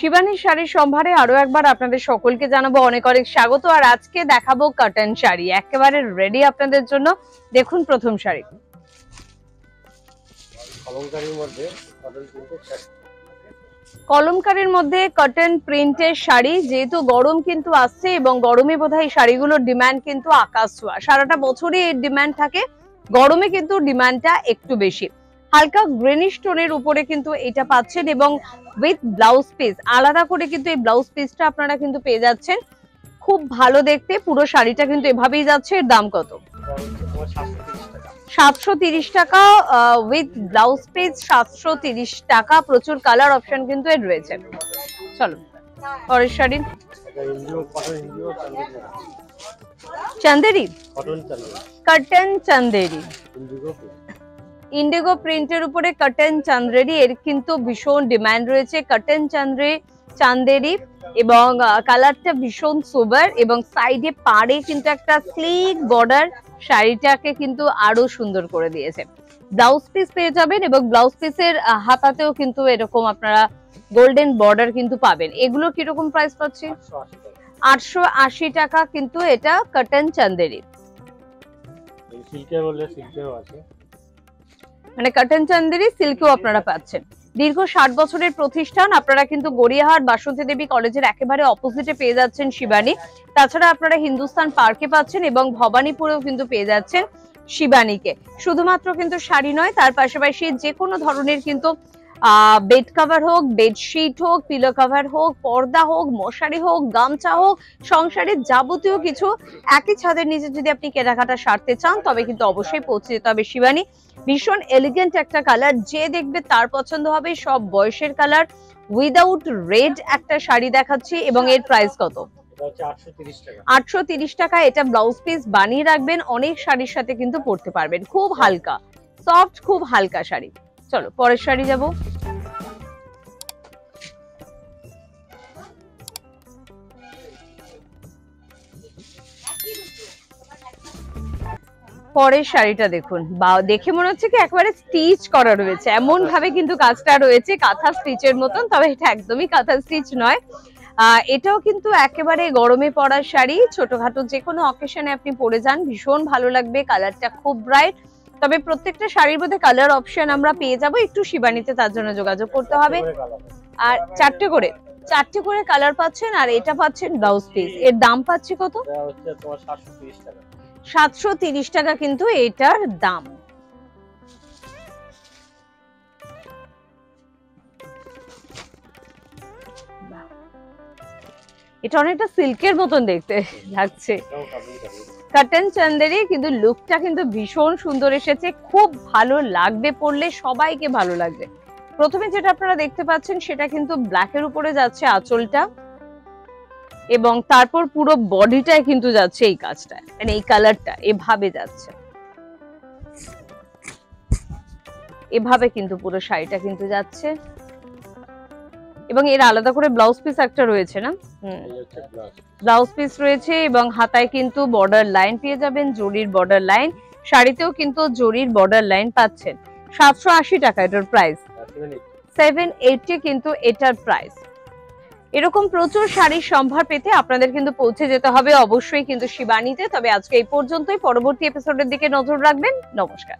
শিবানী শাড়ির সম্ভারে আরো একবার আপনাদের সকলকে জানাবো অনেক অনেক স্বাগত। আর আজকে দেখাবো কটন শাড়ি, একেবারে রেডি আপনাদের জন্য। দেখুন প্রথম শাড়ি, কলমকারীর মধ্যে কটন প্রিন্টের শাড়ি। যেহেতু গরম কিন্তু আসছে এবং গরমে বোধহয় শাড়িগুলোর ডিমান্ড কিন্তু আকাশ ছোঁয়া, সারাটা বছরই এর ডিমান্ড থাকে, গরমে কিন্তু ডিমান্ডটা একটু বেশি। হালকা গ্রিনিশ টোনের উপরে কিন্তু এটা পাচ্ছেন এবং উইথ ব্লাউজ পিস, আলাদা করে কিন্তু এই ব্লাউজ পিসটা আপনারা কিন্তু পেয়ে যাচ্ছেন। খুব ভালো দেখতে, পুরো শাড়িটা কিন্তু এভাবেই যাচ্ছে। এর দাম কত? 730 টাকা উইথ ব্লাউজ পিস, 730 টাকা। প্রচুর কালার অপশন কিন্তু এর রয়েছে। চলো পরের শাড়ি, চান্দেরি, কটন চান্দেরি, ইন্ডিগো প্রিন্টের উপরে কটন চান্দেরি। এর কিন্তু ভীষণ ডিমান্ড রয়েছে কটন চান্দেরি এবং কালারটা ভীষণ সোবার এবং সাইডে পাড়ে কিন্তু একটা স্লিক বর্ডার শাড়িটাকে কিন্তু আরো সুন্দর করে দিয়েছে। ব্লাউজ পিস পেয়ে যাবেন এবং ব্লাউজ পিসের হাতাতেও কিন্তু এরকম আপনারা গোল্ডেন বর্ডার কিন্তু পাবেন। এগুলো কিরকম প্রাইস পাচ্ছি? 880 টাকা কিন্তু এটা কটন চান্দেরি। মানে কটন চান্দেরি সিল্কেও আপনারা পাচ্ছেন। দীর্ঘ 60 বছরের প্রতিষ্ঠান। আপনারা কিন্তু গড়িয়াহাট বাসন্তী দেবী কলেজের একেবারে অপোজিটে পেয়ে যাচ্ছেন শিবানী। তাছাড়া আপনারা হিন্দুস্তান পার্কে পাচ্ছেন এবং ভবানীপুরেও কিন্তু পেয়ে যাচ্ছেন শিবানীকে। শুধুমাত্র কিন্তু শাড়ি নয়, তার পাশাপাশি যে কোনো ধরনের কিন্তু বেড কভার হোক, বেডশিট হোক, পিলো কভার হোক, পর্দা হোক, মশারি হোক, গামছা হোক, সংসারের যাবতীয় কিছু একই ছাদের নিচে যদি আপনি কেনাকাটা সারতে চান তবে কিন্তু অবশ্যই পৌঁছে যেতে হবে শিবানী। ভীষণ এলিগেন্ট একটা কালার, যে দেখবে তার পছন্দ হবে, সব বয়সের কালার। উইদাউট রেড একটা শাড়ি দেখাচ্ছি এবং এর প্রাইস কত? 830 টাকা। এটা ব্লাউজ পিস বানিয়ে রাখবেন, অনেক শাড়ির সাথে কিন্তু পরতে পারবেন। খুব হালকা সফট, খুব হালকা শাড়ি। চলো পরের শাড়ি যাব। পরের শাড়িটা দেখুন, বা দেখে মনে হচ্ছে কি একেবারে স্টিচ করা রয়েছে, এমন ভাবে কিন্তু কাজটা রয়েছে কাঁথা স্টিচের মতন, তবে এটা একদমই কাঁথা স্টিচ নয়। এটাও কিন্তু একেবারে গরমে পরার শাড়ি, ছোটখাটো যে কোনো অকেশনে আপনি পরে যান, ভীষণ ভালো লাগবে। কালারটা খুব ব্রাইট, তবে প্রত্যেকটা শাড়ির মধ্যে কালার অপশন আমরা পেয়ে যাব। একটু শিবানীতে তার জন্য যোগাযোগ করতে হবে। আর চারটে করে কালার পাচ্ছেন আর এটা পাচ্ছেন ব্লাউজ পিস। এর দাম পাচ্ছি কত? 730 টাকা কিন্তু এটার দাম। এটা অনেকটা সিল্কের মতন দেখতে লাগছে, কটন চান্দেরি, কিন্তু লুকটা কিন্তু ভীষণ সুন্দর এসেছে। খুব ভালো লাগবে পরলে, সবাইকে ভালো লাগবে। প্রথমে যেটা আপনারা দেখতে পাচ্ছেন সেটা কিন্তু ব্ল্যাকের উপরে যাচ্ছে আঁচলটা এবং তারপর পুরো বডিটায় কিন্তু যাচ্ছে এই কাজটা, মানে এই কালারটা এভাবে যাচ্ছে, এভাবে কিন্তু পুরো শাড়িটা কিন্তু যাচ্ছে এবং এর আলাদা করে ব্লাউজ পিস একটা রয়েছে না? ব্লাউজ পিস রয়েছে এবং হাতায় কিন্তু বর্ডার লাইন পেয়ে যাবেন, জরির বর্ডার লাইন। শাড়িতেও কিন্তু জরির বর্ডার লাইন পাচ্ছেন। 780 টাকা এটার প্রাইস, 780 কিন্তু এটার প্রাইস। এরকম প্রচুর শাড়ির সম্ভার পেতে আপনাদের কিন্তু পৌঁছে যেতে হবে অবশ্যই কিন্তু শিবানীতে। তবে আজকে এই পর্যন্তই, পরবর্তী এপিসোডের দিকে নজর রাখবেন। নমস্কার।